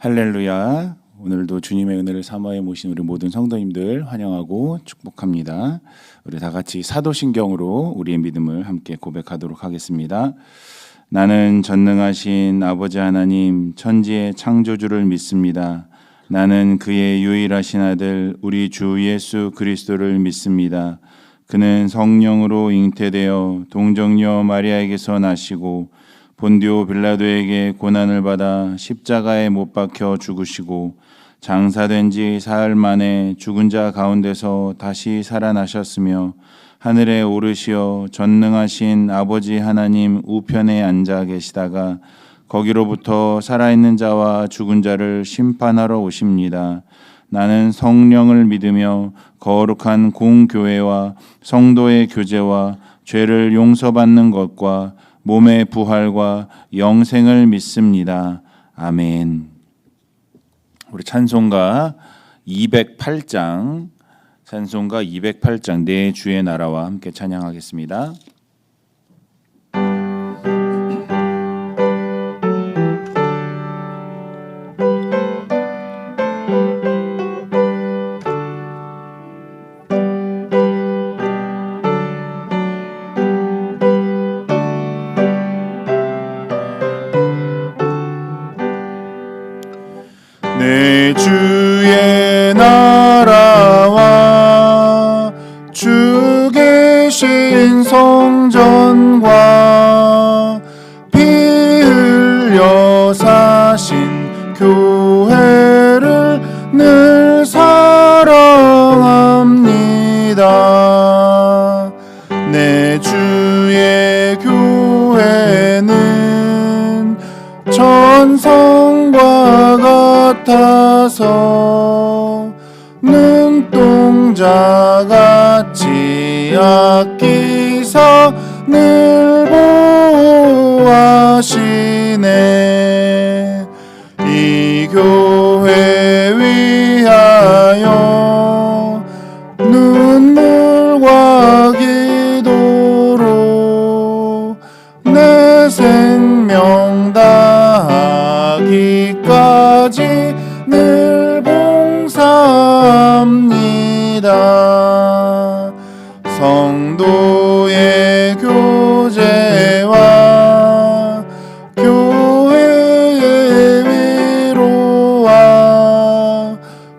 할렐루야. 오늘도 주님의 은혜를 사모해 모신 우리 모든 성도님들 환영하고 축복합니다. 우리 다 같이 사도신경으로 우리의 믿음을 함께 고백하도록 하겠습니다. 나는 전능하신 아버지 하나님 천지의 창조주를 믿습니다. 나는 그의 유일하신 아들 우리 주 예수 그리스도를 믿습니다. 그는 성령으로 잉태되어 동정녀 마리아에게서 나시고 본디오 빌라도에게 고난을 받아 십자가에 못 박혀 죽으시고 장사된 지 사흘 만에 죽은 자 가운데서 다시 살아나셨으며 하늘에 오르시어 전능하신 아버지 하나님 우편에 앉아 계시다가 거기로부터 살아있는 자와 죽은 자를 심판하러 오십니다. 나는 성령을 믿으며 거룩한 공교회와 성도의 교제와 죄를 용서받는 것과 몸의 부활과 영생을 믿습니다. 아멘. 우리 찬송가 208장 내 주의 나라와 함께 찬양하겠습니다. 내 주의 나라와 주 계신 성전과 피 흘려 사신 교회를 늘 사랑합니다. 내 주의 교회는 천성과 같아서 눈동자같이 아끼사 늘 보호하시네. 이 교회 위하여 눈물과 기도로 내 생명 다하기까지 늘 봉사합니다. 성도의 교제와 교회의 위로와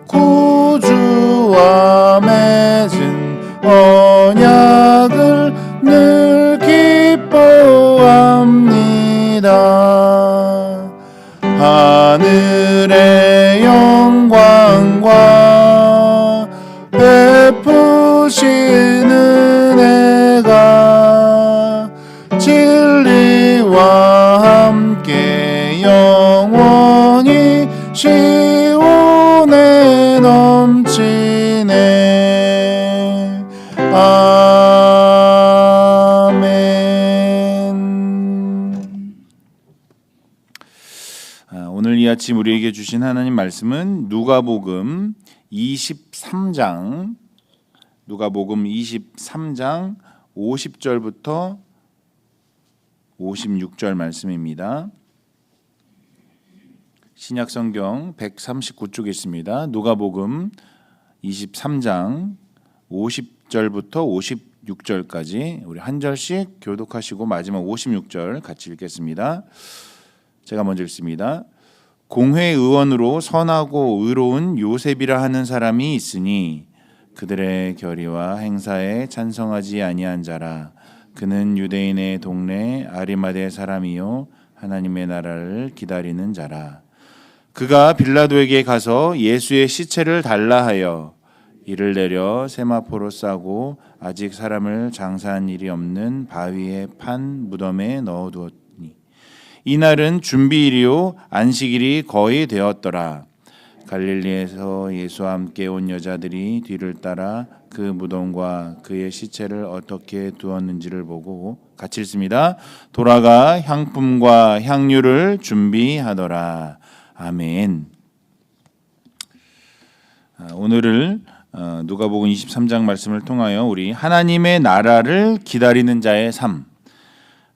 구주와 맺은 언약을 늘 기뻐합니다. 하늘의 영광과 베푸신 은혜가 진리와 함께 영원히 시온에 넘치네. 아멘. 오늘 이 아침 우리에게 주신 하나님 말씀은 누가복음 23장 50절부터 56절 말씀입니다. 신약성경 139쪽에 있습니다. 누가복음 23장 50절부터 56절까지 우리 한 절씩 교독하시고 마지막 56절 같이 읽겠습니다. 제가 먼저 읽습니다. 공회의원으로 선하고 의로운 요셉이라 하는 사람이 있으니 그들의 결의와 행사에 찬성하지 아니한 자라. 그는 유대인의 동네 아리마대 사람이요 하나님의 나라를 기다리는 자라. 그가 빌라도에게 가서 예수의 시체를 달라 하여 이를 내려 세마포로 싸고 아직 사람을 장사한 일이 없는 바위에 판 무덤에 넣어두었다. 이날은 준비일이요 안식일이 거의 되었더라. 갈릴리에서 예수와 함께 온 여자들이 뒤를 따라 그 무덤과 그의 시체를 어떻게 두었는지를 보고 같이 읽습니다. 돌아가 향품과 향유를 준비하더라. 아멘. 오늘을 누가복음 23장 말씀을 통하여 우리 하나님의 나라를 기다리는 자의 삶,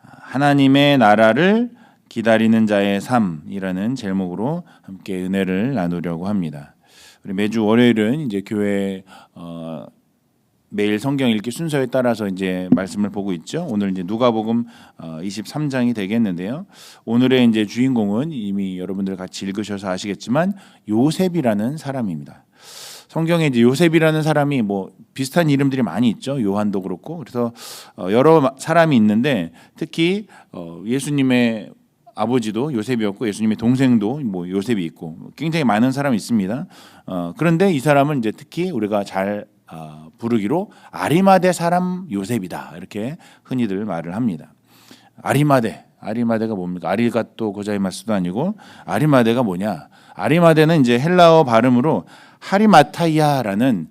하나님의 나라를 기다리는 자의 삶이라는 제목으로 함께 은혜를 나누려고 합니다. 우리 매주 월요일은 이제 교회 매일 성경 읽기 순서에 따라서 이제 말씀을 보고 있죠. 오늘 이제 누가복음 23장이 되겠는데요. 오늘의 이제 주인공은 이미 여러분들 같이 읽으셔서 아시겠지만 요셉이라는 사람입니다. 성경에 이제 요셉이라는 사람이 뭐 비슷한 이름들이 많이 있죠. 요한도 그렇고. 그래서 여러 사람이 있는데 특히 예수님의 아버지도 요셉이었고 예수님의 동생도 뭐 요셉이 있고 굉장히 많은 사람이 있습니다. 그런데 이 사람은 이제 특히 우리가 잘 부르기로 아리마대 사람 요셉이다 이렇게 흔히들 말을 합니다. 아리마대가 뭡니까? 아리가또 고자이마스도 아니고 아리마대가 뭐냐? 아리마대는 이제 헬라어 발음으로 하리마타이아라는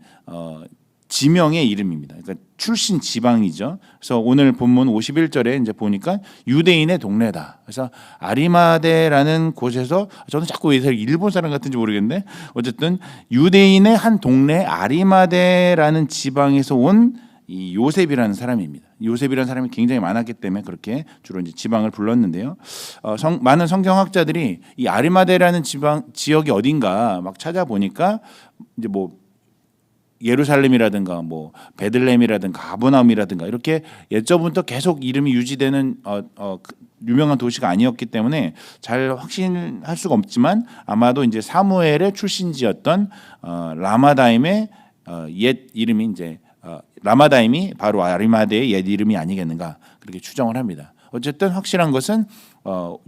지명의 이름입니다. 그러니까 출신 지방이죠. 그래서 오늘 본문 51절에 이제 보니까 유대인의 동네다. 그래서 아리마대라는 곳에서 저는 자꾸 왜 일본 사람 같은지 모르겠는데 어쨌든 유대인의 한 동네 아리마대라는 지방에서 온 이 요셉이라는 사람입니다. 요셉이라는 사람이 굉장히 많았기 때문에 그렇게 주로 이제 지방을 불렀는데요. 많은 성경학자들이 이 아리마대라는 지역이 어딘가 막 찾아보니까 이제 뭐 예루살렘이라든가 뭐 베들레헴이라든가 가버나움이라든가 이렇게 예전부터 계속 이름이 유지되는 유명한 도시가 아니었기 때문에 잘 확신할 수가 없지만 아마도 이제 사무엘의 출신지였던 라마다임의 옛 이름이 이제 라마다임이 바로 아리마대의 옛 이름이 아니겠는가 그렇게 추정을 합니다. 어쨌든 확실한 것은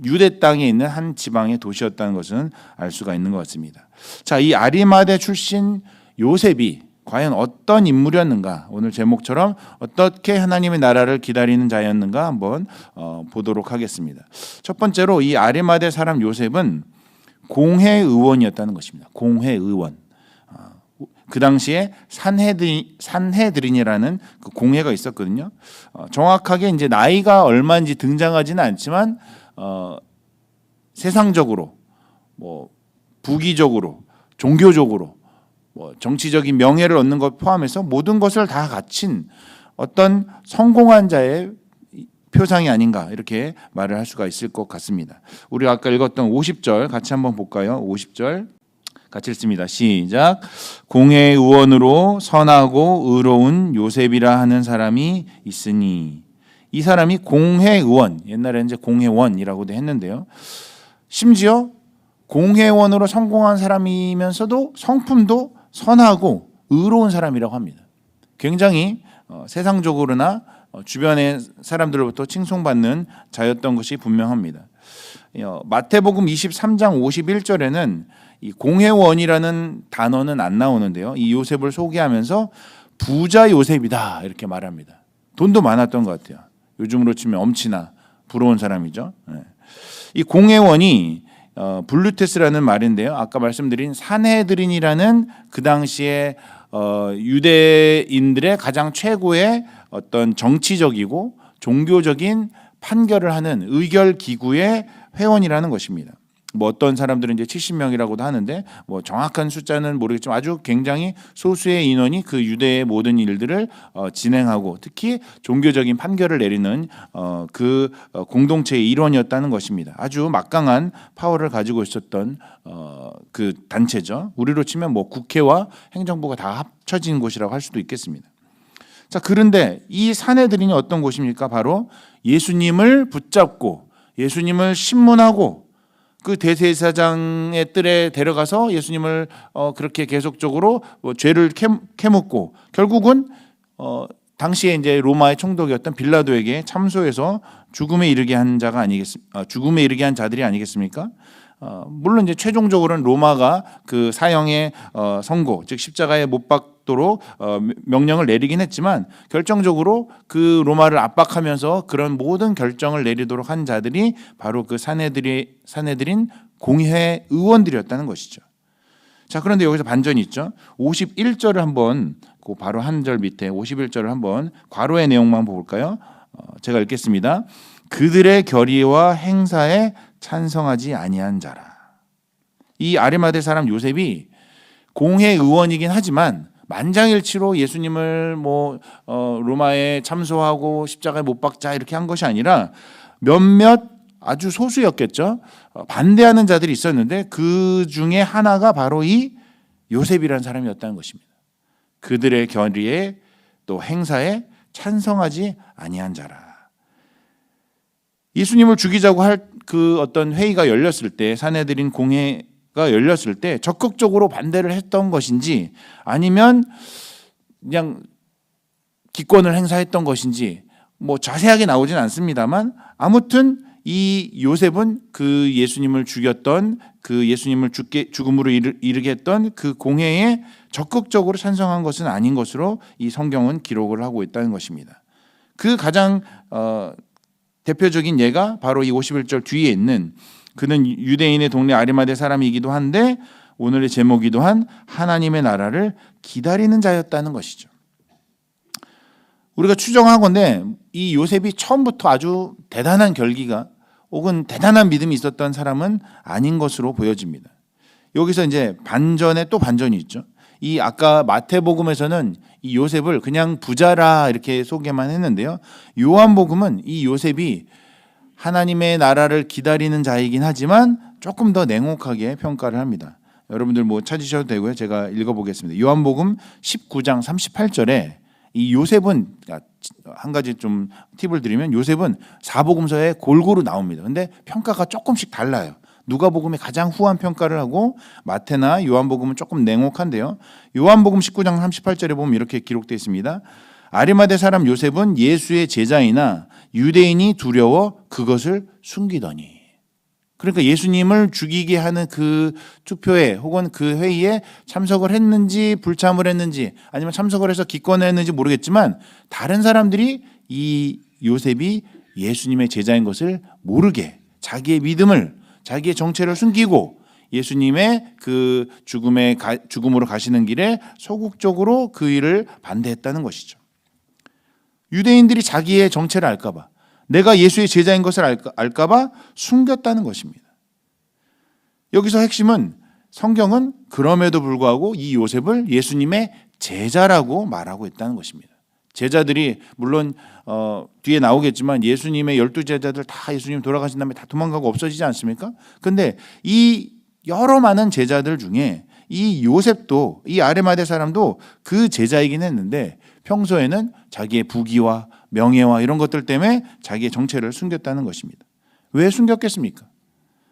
유대 땅에 있는 한 지방의 도시였다는 것은 알 수가 있는 것 같습니다. 자, 이 아리마대 출신 요셉이 과연 어떤 인물이었는가? 오늘 제목처럼 어떻게 하나님의 나라를 기다리는 자였는가 한번 보도록 하겠습니다. 첫 번째로 이 아리마대 사람 요셉은 공회의원이었다는 것입니다. 공회의원. 그 당시에 산헤드린이라는 그 공회가 있었거든요. 정확하게 이제 나이가 얼마인지 등장하지는 않지만 세상적으로, 뭐 부귀적으로, 종교적으로, 뭐 정치적인 명예를 얻는 것 포함해서 모든 것을 다 갖춘 어떤 성공한 자의 표상이 아닌가 이렇게 말을 할 수가 있을 것 같습니다. 우리 아까 읽었던 50절 같이 한번 볼까요? 50절. 같이 읽습니다. 시작. 공회의원으로 선하고 의로운 요셉이라 하는 사람이 있으니 이 사람이 공회의원 옛날에는 이제 공회원이라고도 했는데요. 심지어 공회원으로 성공한 사람이면서도 성품도 선하고 의로운 사람이라고 합니다. 굉장히 세상적으로나 주변의 사람들로부터 칭송받는 자였던 것이 분명합니다. 마태복음 23장 51절에는 이 공회원이라는 단어는 안 나오는데요. 이 요셉을 소개하면서 부자 요셉이다 이렇게 말합니다. 돈도 많았던 것 같아요. 요즘으로 치면 엄치나 부러운 사람이죠. 이 공회원이 블루테스라는 말인데요. 아까 말씀드린 산헤드린이라는 그 당시에 유대인들의 가장 최고의 어떤 정치적이고 종교적인 판결을 하는 의결 기구의 회원이라는 것입니다. 뭐 어떤 사람들은 이제 70명이라고도 하는데 뭐 정확한 숫자는 모르겠지만 아주 굉장히 소수의 인원이 그 유대의 모든 일들을 진행하고 특히 종교적인 판결을 내리는 그 공동체의 일원이었다는 것입니다. 아주 막강한 파워를 가지고 있었던 그 단체죠. 우리로 치면 뭐 국회와 행정부가 다 합쳐진 곳이라고 할 수도 있겠습니다. 자, 그런데 이 산헤드린이 어떤 곳입니까? 바로 예수님을 붙잡고 예수님을 신문하고 그 대제사장의 뜰에 데려가서 예수님을 그렇게 계속적으로 죄를 캐묻고 결국은 당시에 이제 로마의 총독이었던 빌라도에게 참소해서 죽음에 이르게 한 죽음에 이르게 한 자들이 아니겠습니까? 물론 이제 최종적으로는 로마가 그 사형의 선고, 즉 십자가에 못 박도록 명령을 내리긴 했지만 결정적으로 그 로마를 압박하면서 그런 모든 결정을 내리도록 한 자들이 바로 그 산헤드린 공회 의원들이었다는 것이죠. 자, 그런데 여기서 반전이 있죠. 51절을 한번 그 바로 한 절 밑에 51절을 한번 괄호의 내용만 볼까요? 제가 읽겠습니다. 그들의 결의와 행사에 찬성하지 아니한 자라. 이 아리마대 사람 요셉이 공회 의원이긴 하지만 만장일치로 예수님을 로마에 참소하고 십자가에 못 박자 이렇게 한 것이 아니라 몇몇 아주 소수였겠죠. 반대하는 자들이 있었는데 그 중에 하나가 바로 이 요셉이라는 사람이었다는 것입니다. 그들의 결의에 또 행사에 찬성하지 아니한 자라. 예수님을 죽이자고 할 그 어떤 회의가 열렸을 때, 산헤드린 공회가 열렸을 때 적극적으로 반대를 했던 것인지 아니면 그냥 기권을 행사했던 것인지 뭐 자세하게 나오진 않습니다만, 아무튼 이 요셉은 그 예수님을 죽였던, 그 예수님을 죽음으로 이르게 했던 그 공회에 적극적으로 찬성한 것은 아닌 것으로 이 성경은 기록을 하고 있다는 것입니다. 그 가장 대표적인 예가 바로 이 51절 뒤에 있는, 그는 유대인의 동네 아리마대 사람이기도 한데 오늘의 제목이기도 한 하나님의 나라를 기다리는 자였다는 것이죠. 우리가 추정하건대 이 요셉이 처음부터 아주 대단한 결기가 혹은 대단한 믿음이 있었던 사람은 아닌 것으로 보여집니다. 여기서 이제 반전에 또 반전이 있죠. 이 아까 마태복음에서는 이 요셉을 그냥 부자라 이렇게 소개만 했는데요. 요한복음은 이 요셉이 하나님의 나라를 기다리는 자이긴 하지만 조금 더 냉혹하게 평가를 합니다. 여러분들 뭐 찾으셔도 되고요. 제가 읽어보겠습니다. 요한복음 19장 38절에 이 요셉은, 한 가지 좀 팁을 드리면, 요셉은 사복음서에 골고루 나옵니다. 근데 평가가 조금씩 달라요. 누가복음이 가장 후한 평가를 하고 마태나 요한복음은 조금 냉혹한데요. 요한복음 19장 38절에 보면 이렇게 기록되어 있습니다. 아리마대 사람 요셉은 예수의 제자이나 유대인이 두려워 그것을 숨기더니. 그러니까 예수님을 죽이게 하는 그 투표에 혹은 그 회의에 참석을 했는지 불참을 했는지 아니면 참석을 해서 기권을 했는지 모르겠지만, 다른 사람들이 이 요셉이 예수님의 제자인 것을 모르게 자기의 믿음을, 자기의 정체를 숨기고 예수님의 그 죽음으로 가시는 길에 소극적으로 그 일을 반대했다는 것이죠. 유대인들이 자기의 정체를 알까봐, 내가 예수의 제자인 것을 알까봐 숨겼다는 것입니다. 여기서 핵심은, 성경은 그럼에도 불구하고 이 요셉을 예수님의 제자라고 말하고 있다는 것입니다. 제자들이 물론 뒤에 나오겠지만 예수님의 12제자들 다 예수님 돌아가신 다음에 다 도망가고 없어지지 않습니까? 근데 이 여러 많은 제자들 중에 이 요셉도, 이 아리마대 사람도 그 제자이긴 했는데 평소에는 자기의 부귀와 명예와 이런 것들 때문에 자기의 정체를 숨겼다는 것입니다. 왜 숨겼겠습니까?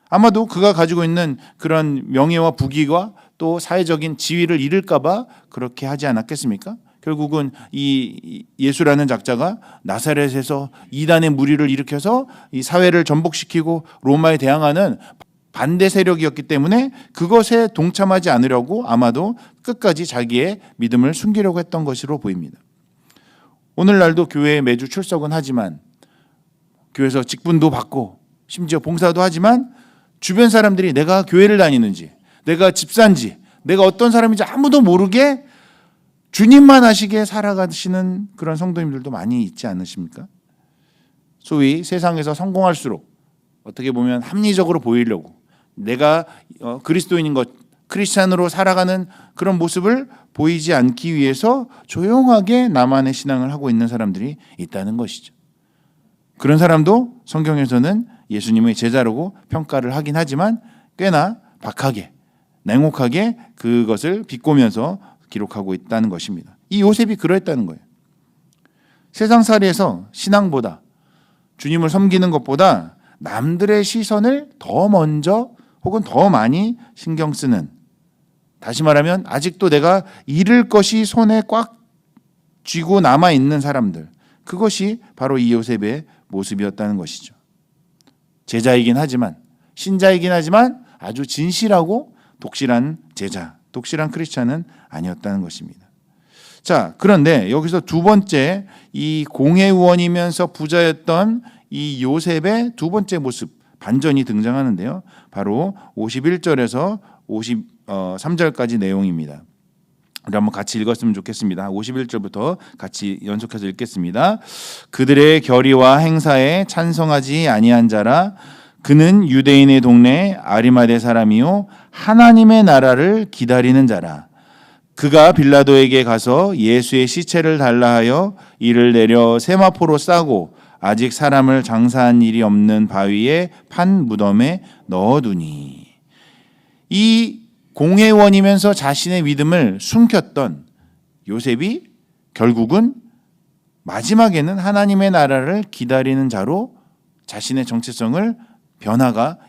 아마도 그가 가지고 있는 그런 명예와 부귀와 또 사회적인 지위를 잃을까 봐 그렇게 하지 않았겠습니까? 결국은 이 예수라는 작자가 나사렛에서 이단의 무리를 일으켜서 이 사회를 전복시키고 로마에 대항하는 반대 세력이었기 때문에 그것에 동참하지 않으려고 아마도 끝까지 자기의 믿음을 숨기려고 했던 것으로 보입니다. 오늘날도 교회에 매주 출석은 하지만, 교회에서 직분도 받고 심지어 봉사도 하지만, 주변 사람들이 내가 교회를 다니는지, 내가 집사인지, 내가 어떤 사람인지 아무도 모르게 주님만 아시게 살아가시는 그런 성도님들도 많이 있지 않으십니까? 소위 세상에서 성공할수록 어떻게 보면 합리적으로 보이려고 내가 그리스도인인 것, 크리스찬으로 살아가는 그런 모습을 보이지 않기 위해서 조용하게 나만의 신앙을 하고 있는 사람들이 있다는 것이죠. 그런 사람도 성경에서는 예수님의 제자라고 평가를 하긴 하지만 꽤나 박하게, 냉혹하게 그것을 비꼬면서 기록하고 있다는 것입니다. 이 요셉이 그러했다는 거예요. 세상살이에서 신앙보다, 주님을 섬기는 것보다 남들의 시선을 더 먼저 혹은 더 많이 신경 쓰는, 다시 말하면 아직도 내가 잃을 것이 손에 꽉 쥐고 남아있는 사람들, 그것이 바로 이 요셉의 모습이었다는 것이죠. 제자이긴 하지만, 신자이긴 하지만 아주 진실하고 독실한 제자, 독실한 크리스찬은 아니었다는 것입니다. 자, 그런데 여기서 두 번째, 이 공회의원이면서 부자였던 이 요셉의 두 번째 모습, 반전이 등장하는데요. 바로 51절에서 53절까지 내용입니다. 우리 한번 같이 읽었으면 좋겠습니다. 51절부터 같이 연속해서 읽겠습니다. 그들의 결의와 행사에 찬성하지 아니한 자라. 그는 유대인의 동네 아리마대 사람이요 하나님의 나라를 기다리는 자라. 그가 빌라도에게 가서 예수의 시체를 달라 하여 이를 내려 세마포로 싸고 아직 사람을 장사한 일이 없는 바위에 판 무덤에 넣어두니. 이 공회원이면서 자신의 믿음을 숨겼던 요셉이 결국은 마지막에는 하나님의 나라를 기다리는 자로 자신의 정체성의 변화가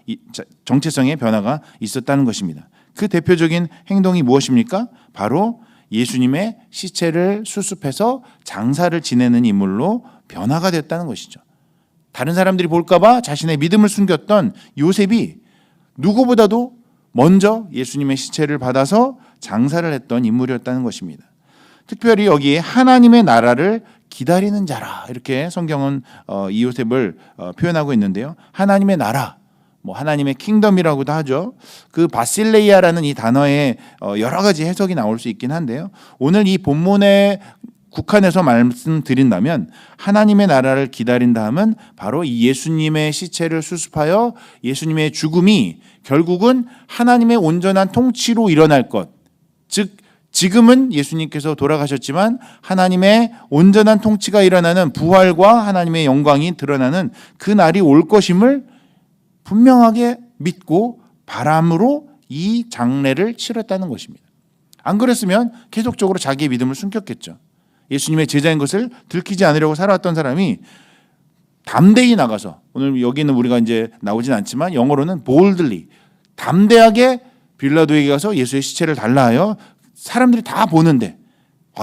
있었다는 것입니다. 그 대표적인 행동이 무엇입니까? 바로 예수님의 시체를 수습해서 장사를 지내는 인물로 변화가 됐다는 것이죠. 다른 사람들이 볼까 봐 자신의 믿음을 숨겼던 요셉이 누구보다도 먼저 예수님의 시체를 받아서 장사를 했던 인물이었다는 것입니다. 특별히 여기에 하나님의 나라를 기다리는 자라, 이렇게 성경은 이 요셉을 표현하고 있는데요. 하나님의 나라, 하나님의 킹덤이라고도 하죠. 그 바실레이아라는 이 단어에 여러 가지 해석이 나올 수 있긴 한데요. 오늘 이 본문에 국한해서 말씀드린다면 하나님의 나라를 기다린다 함은 바로 이 예수님의 시체를 수습하여 예수님의 죽음이 결국은 하나님의 온전한 통치로 일어날 것, 즉 지금은 예수님께서 돌아가셨지만 하나님의 온전한 통치가 일어나는 부활과 하나님의 영광이 드러나는 그 날이 올 것임을 분명하게 믿고 바람으로 이 장례를 치렀다는 것입니다. 안 그랬으면 계속적으로 자기의 믿음을 숨겼겠죠. 예수님의 제자인 것을 들키지 않으려고 살아왔던 사람이 담대히 나가서, 오늘 여기는 우리가 이제 나오진 않지만 영어로는 boldly, 담대하게 빌라도에게 가서 예수의 시체를 달라 하여 사람들이 다 보는데,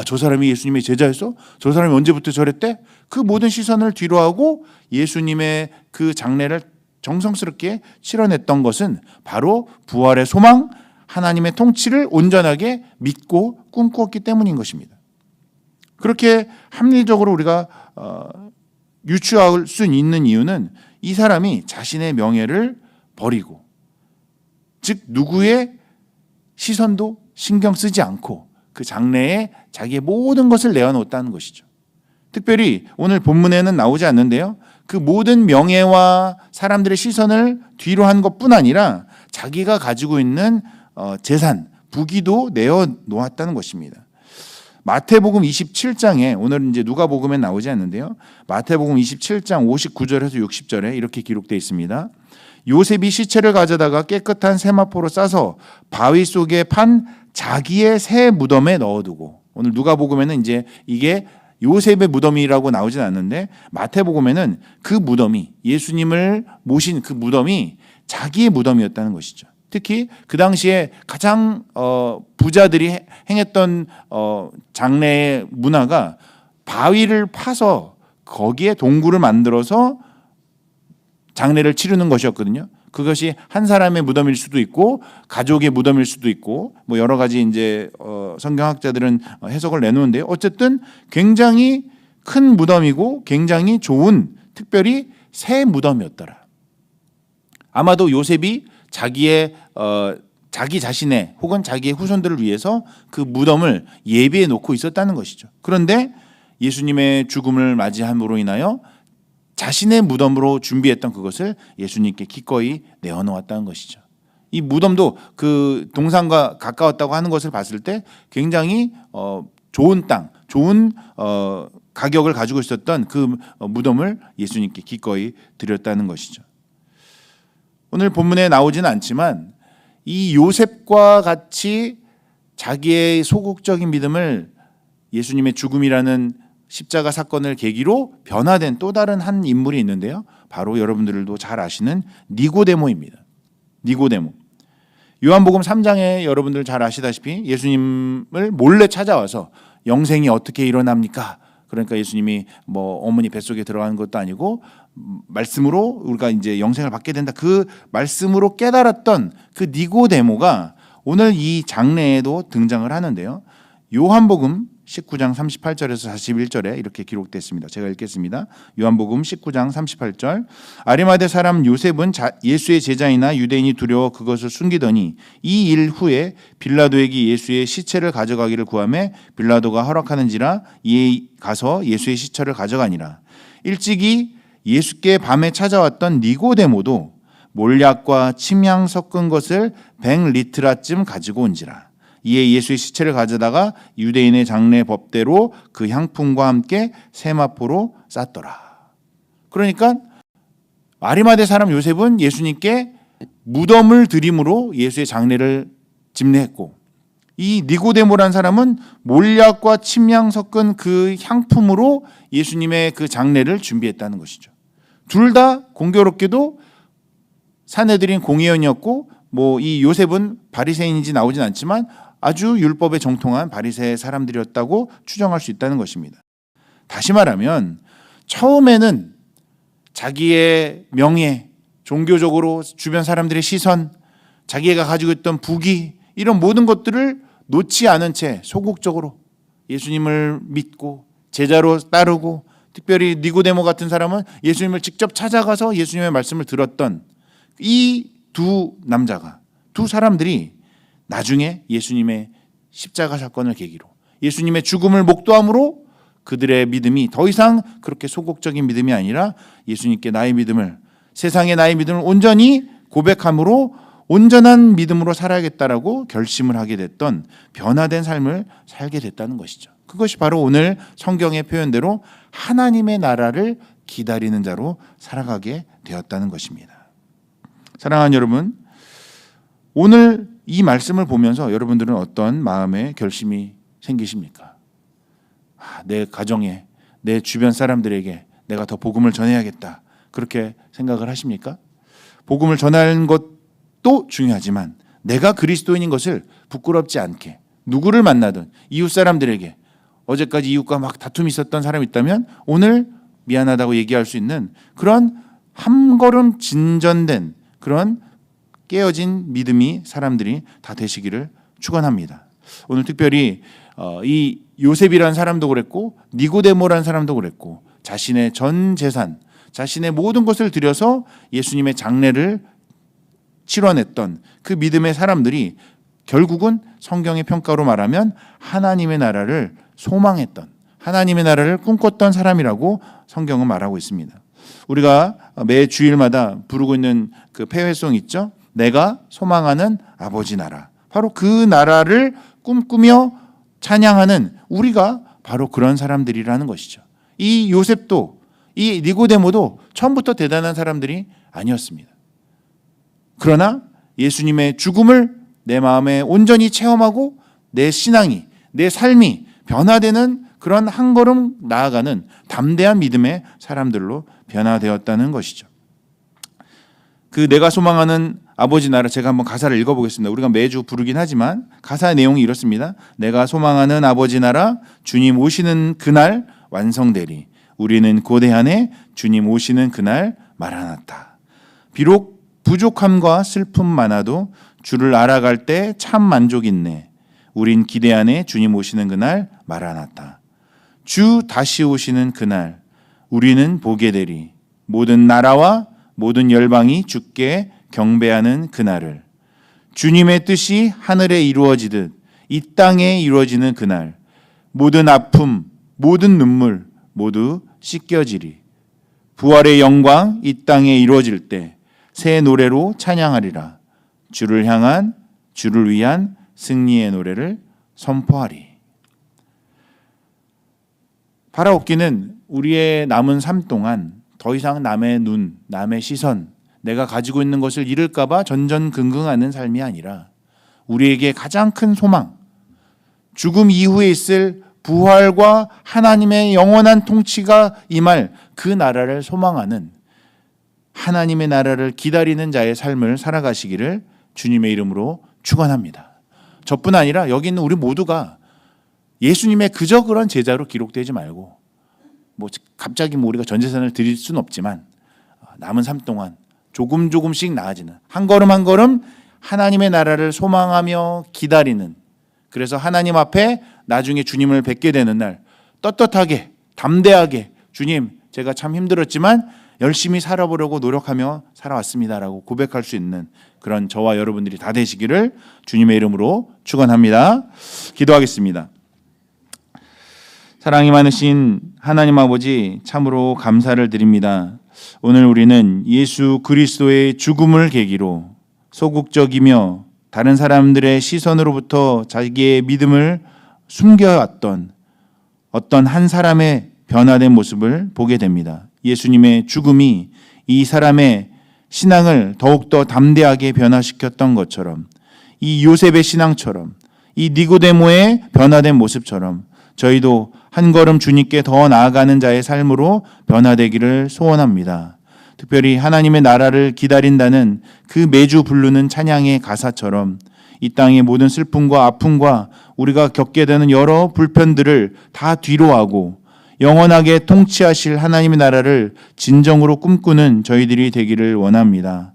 저 사람이 예수님의 제자였어? 저 사람이 언제부터 저랬대? 그 모든 시선을 뒤로하고 예수님의 그 장례를 정성스럽게 치러냈던 것은 바로 부활의 소망, 하나님의 통치를 온전하게 믿고 꿈꾸었기 때문인 것입니다. 그렇게 합리적으로 우리가 유추할 수 있는 이유는 이 사람이 자신의 명예를 버리고, 즉 누구의 시선도 신경 쓰지 않고 그 장래에 자기의 모든 것을 내어놓았다는 것이죠. 특별히 오늘 본문에는 나오지 않는데요. 그 모든 명예와 사람들의 시선을 뒤로 한 것뿐 아니라 자기가 가지고 있는 재산, 부귀도 내어놓았다는 것입니다. 마태복음 27장에, 오늘 이제 누가복음에 나오지 않는데요. 마태복음 27장 59절에서 60절에 이렇게 기록되어 있습니다. 요셉이 시체를 가져다가 깨끗한 세마포로 싸서 바위 속에 판 자기의 새 무덤에 넣어두고, 오늘 누가복음에는 이제 이게 요셉의 무덤이라고 나오진 않는데 마태복음에는 그 무덤이, 예수님을 모신 그 무덤이 자기의 무덤이었다는 것이죠. 특히 그 당시에 가장 부자들이 행했던 장례의 문화가 바위를 파서 거기에 동굴을 만들어서 장례를 치르는 것이었거든요. 그것이 한 사람의 무덤일 수도 있고 가족의 무덤일 수도 있고 여러 가지 이제 성경학자들은 해석을 내놓는데요. 어쨌든 굉장히 큰 무덤이고 굉장히 좋은, 특별히 새 무덤이었더라. 아마도 요셉이 자기 자신의 혹은 자기의 후손들을 위해서 그 무덤을 예비해 놓고 있었다는 것이죠. 그런데 예수님의 죽음을 맞이함으로 인하여 자신의 무덤으로 준비했던 그것을 예수님께 기꺼이 내어놓았다는 것이죠. 이 무덤도 그 동산과 가까웠다고 하는 것을 봤을 때 굉장히 좋은 땅, 좋은 가격을 가지고 있었던 그 무덤을 예수님께 기꺼이 드렸다는 것이죠. 오늘 본문에 나오지는 않지만 이 요셉과 같이 자기의 소극적인 믿음을 예수님의 죽음이라는 십자가 사건을 계기로 변화된 또 다른 한 인물이 있는데요. 바로 여러분들도 잘 아시는 니고데모입니다. 니고데모. 요한복음 3장에 여러분들 잘 아시다시피 예수님을 몰래 찾아와서 영생이 어떻게 일어납니까? 그러니까 예수님이 어머니 뱃속에 들어가는 것도 아니고 말씀으로 우리가 이제 영생을 받게 된다. 그 말씀으로 깨달았던 그 니고데모가 오늘 이 장례에도 등장을 하는데요. 요한복음 19장 38절에서 41절에 이렇게 기록됐습니다. 제가 읽겠습니다. 요한복음 19장 38절. 아리마대 사람 요셉은 예수의 제자이나 유대인이 두려워 그것을 숨기더니 이 일 후에 빌라도에게 예수의 시체를 가져가기를 구하매 빌라도가 허락하는지라 이에 가서 예수의 시체를 가져가니라. 일찍이 예수께 밤에 찾아왔던 니고데모도 몰약과 침향 섞은 것을 100리트라쯤 가지고 온지라. 이에 예수의 시체를 가져다가 유대인의 장례 법대로 그 향품과 함께 세마포로 쌌더라. 그러니까 아리마대 사람 요셉은 예수님께 무덤을 드림으로 예수의 장례를 집례했고, 이 니고데모란 사람은 몰약과 침향 섞은 그 향품으로 예수님의 그 장례를 준비했다는 것이죠. 둘 다 공교롭게도 사내들인 공회원이었고, 뭐 이 요셉은 바리새인인지 나오진 않지만 아주 율법에 정통한 바리새 사람들이었다고 추정할 수 있다는 것입니다. 다시 말하면 처음에는 자기의 명예, 종교적으로 주변 사람들의 시선, 자기가 가지고 있던 부귀, 이런 모든 것들을 놓지 않은 채 소극적으로 예수님을 믿고 제자로 따르고, 특별히 니고데모 같은 사람은 예수님을 직접 찾아가서 예수님의 말씀을 들었던 이 두 남자가, 두 사람들이 나중에 예수님의 십자가 사건을 계기로 예수님의 죽음을 목도함으로 그들의 믿음이 더 이상 그렇게 소극적인 믿음이 아니라 예수님께 나의 믿음을, 세상에 나의 믿음을 온전히 고백함으로 온전한 믿음으로 살아야겠다라고 결심을 하게 됐던 변화된 삶을 살게 됐다는 것이죠. 그것이 바로 오늘 성경의 표현대로 하나님의 나라를 기다리는 자로 살아가게 되었다는 것입니다. 사랑하는 여러분, 오늘 이 말씀을 보면서 여러분들은 어떤 마음의 결심이 생기십니까? 내 가정에, 내 주변 사람들에게 내가 더 복음을 전해야겠다, 그렇게 생각을 하십니까? 복음을 전하는 것도 중요하지만 내가 그리스도인인 것을 부끄럽지 않게 누구를 만나든 이웃 사람들에게, 어제까지 이웃과 막 다툼이 있었던 사람이 있다면 오늘 미안하다고 얘기할 수 있는 그런 한 걸음 진전된 그런 깨어진 믿음이 사람들이 다 되시기를 축원합니다. 오늘 특별히 이 요셉이라는 사람도 그랬고 니고데모라는 사람도 그랬고 자신의 전 재산, 자신의 모든 것을 들여서 예수님의 장례를 치러냈던 그 믿음의 사람들이 결국은 성경의 평가로 말하면 하나님의 나라를 소망했던, 하나님의 나라를 꿈꿨던 사람이라고 성경은 말하고 있습니다. 우리가 매 주일마다 부르고 있는 그 폐회송 있죠? 내가 소망하는 아버지 나라. 바로 그 나라를 꿈꾸며 찬양하는 우리가 바로 그런 사람들이라는 것이죠. 이 요셉도, 이 니고데모도 처음부터 대단한 사람들이 아니었습니다. 그러나 예수님의 죽음을 내 마음에 온전히 체험하고 내 신앙이, 내 삶이 변화되는 그런 한 걸음 나아가는 담대한 믿음의 사람들로 변화되었다는 것이죠. 그 내가 소망하는 아버지 나라, 제가 한번 가사를 읽어보겠습니다. 우리가 매주 부르긴 하지만 가사의 내용이 이렇습니다. 내가 소망하는 아버지 나라, 주님 오시는 그날 완성되리. 우리는 고대하네, 주님 오시는 그날 마라나타. 비록 부족함과 슬픔 많아도 주를 알아갈 때 참 만족 있네. 우린 기대하네, 주님 오시는 그날 마라나타. 주 다시 오시는 그날 우리는 보게 되리. 모든 나라와 모든 열방이 주께 경배하는 그날을, 주님의 뜻이 하늘에 이루어지듯 이 땅에 이루어지는 그날, 모든 아픔, 모든 눈물 모두 씻겨지리. 부활의 영광 이 땅에 이루어질 때 새 노래로 찬양하리라. 주를 향한, 주를 위한 승리의 노래를 선포하리. 바라옵기는 우리의 남은 삶 동안 더 이상 남의 눈, 남의 시선, 내가 가지고 있는 것을 잃을까 봐 전전긍긍하는 삶이 아니라 우리에게 가장 큰 소망, 죽음 이후에 있을 부활과 하나님의 영원한 통치가 임할 그 나라를 소망하는, 하나님의 나라를 기다리는 자의 삶을 살아가시기를 주님의 이름으로 축원합니다. 저뿐 아니라 여기 있는 우리 모두가 예수님의 그저 그런 제자로 기록되지 말고, 뭐 갑자기 뭐 우리가 전 재산을 드릴 수는 없지만 남은 삶 동안 조금씩 나아지는, 한 걸음 한 걸음 하나님의 나라를 소망하며 기다리는, 그래서 하나님 앞에 나중에 주님을 뵙게 되는 날 떳떳하게 담대하게, 주님 제가 참 힘들었지만 열심히 살아보려고 노력하며 살아왔습니다라고 고백할 수 있는 그런 저와 여러분들이 다 되시기를 주님의 이름으로 축원합니다. 기도하겠습니다. 사랑이 많으신 하나님 아버지, 참으로 감사를 드립니다. 오늘 우리는 예수 그리스도의 죽음을 계기로 소극적이며 다른 사람들의 시선으로부터 자기의 믿음을 숨겨왔던 어떤 한 사람의 변화된 모습을 보게 됩니다. 예수님의 죽음이 이 사람의 신앙을 더욱더 담대하게 변화시켰던 것처럼, 이 요셉의 신앙처럼, 이 니고데모의 변화된 모습처럼 저희도 한 걸음 주님께 더 나아가는 자의 삶으로 변화되기를 소원합니다. 특별히 하나님의 나라를 기다린다는 그 매주 부르는 찬양의 가사처럼 이 땅의 모든 슬픔과 아픔과 우리가 겪게 되는 여러 불편들을 다 뒤로하고 영원하게 통치하실 하나님의 나라를 진정으로 꿈꾸는 저희들이 되기를 원합니다.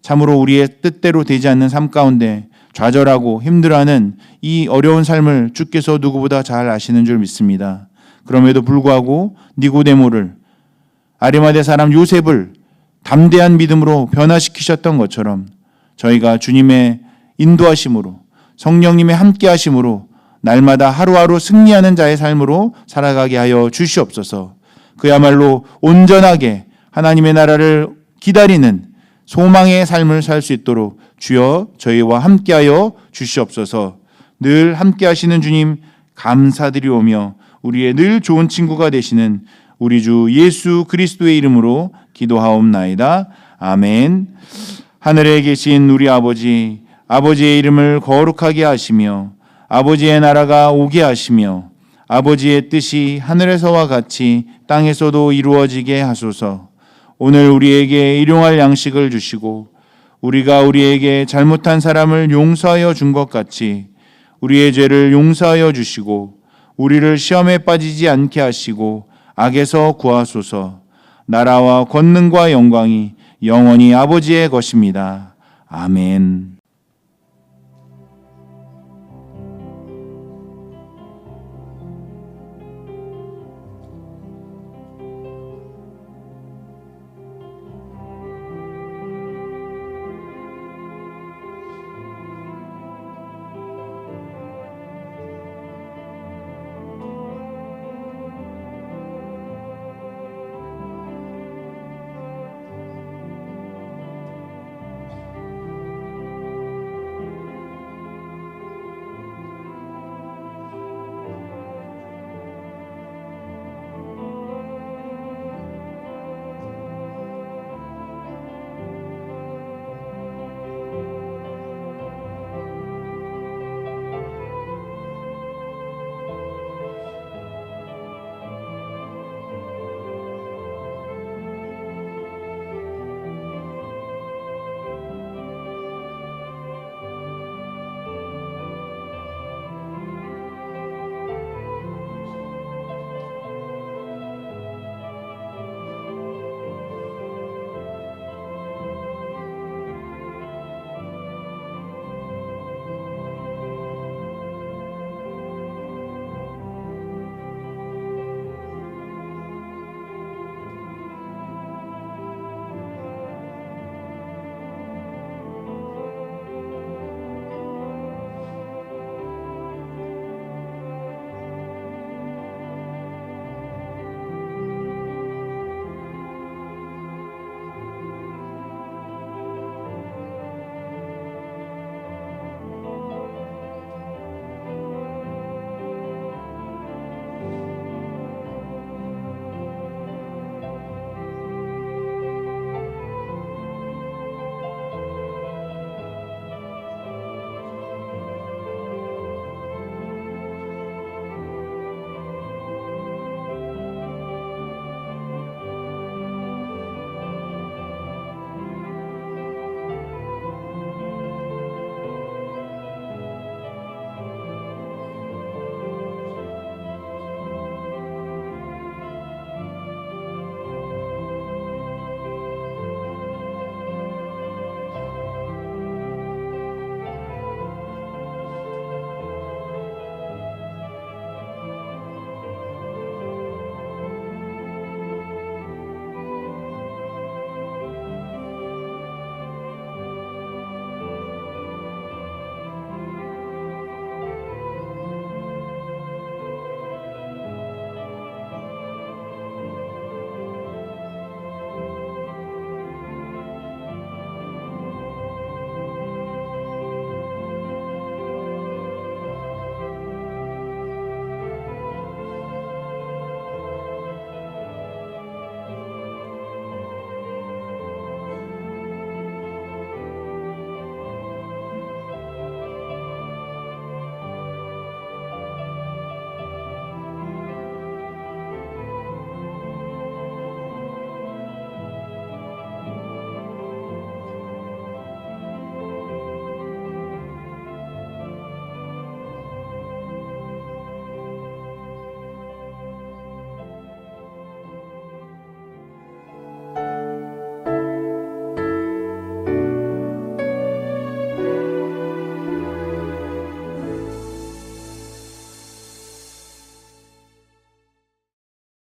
참으로 우리의 뜻대로 되지 않는 삶 가운데 좌절하고 힘들어하는 이 어려운 삶을 주께서 누구보다 잘 아시는 줄 믿습니다. 그럼에도 불구하고 니고데모를, 아리마대 사람 요셉을 담대한 믿음으로 변화시키셨던 것처럼 저희가 주님의 인도하심으로, 성령님의 함께하심으로 날마다 하루하루 승리하는 자의 삶으로 살아가게 하여 주시옵소서. 그야말로 온전하게 하나님의 나라를 기다리는 소망의 삶을 살 수 있도록 주여 저희와 함께하여 주시옵소서. 늘 함께하시는 주님 감사드리오며 우리의 늘 좋은 친구가 되시는 우리 주 예수 그리스도의 이름으로 기도하옵나이다. 아멘. 하늘에 계신 우리 아버지, 아버지의 이름을 거룩하게 하시며 아버지의 나라가 오게 하시며 아버지의 뜻이 하늘에서와 같이 땅에서도 이루어지게 하소서. 오늘 우리에게 일용할 양식을 주시고 우리가 우리에게 잘못한 사람을 용서하여 준 것 같이 우리의 죄를 용서하여 주시고 우리를 시험에 빠지지 않게 하시고 악에서 구하소서. 나라와 권능과 영광이 영원히 아버지의 것입니다. 아멘.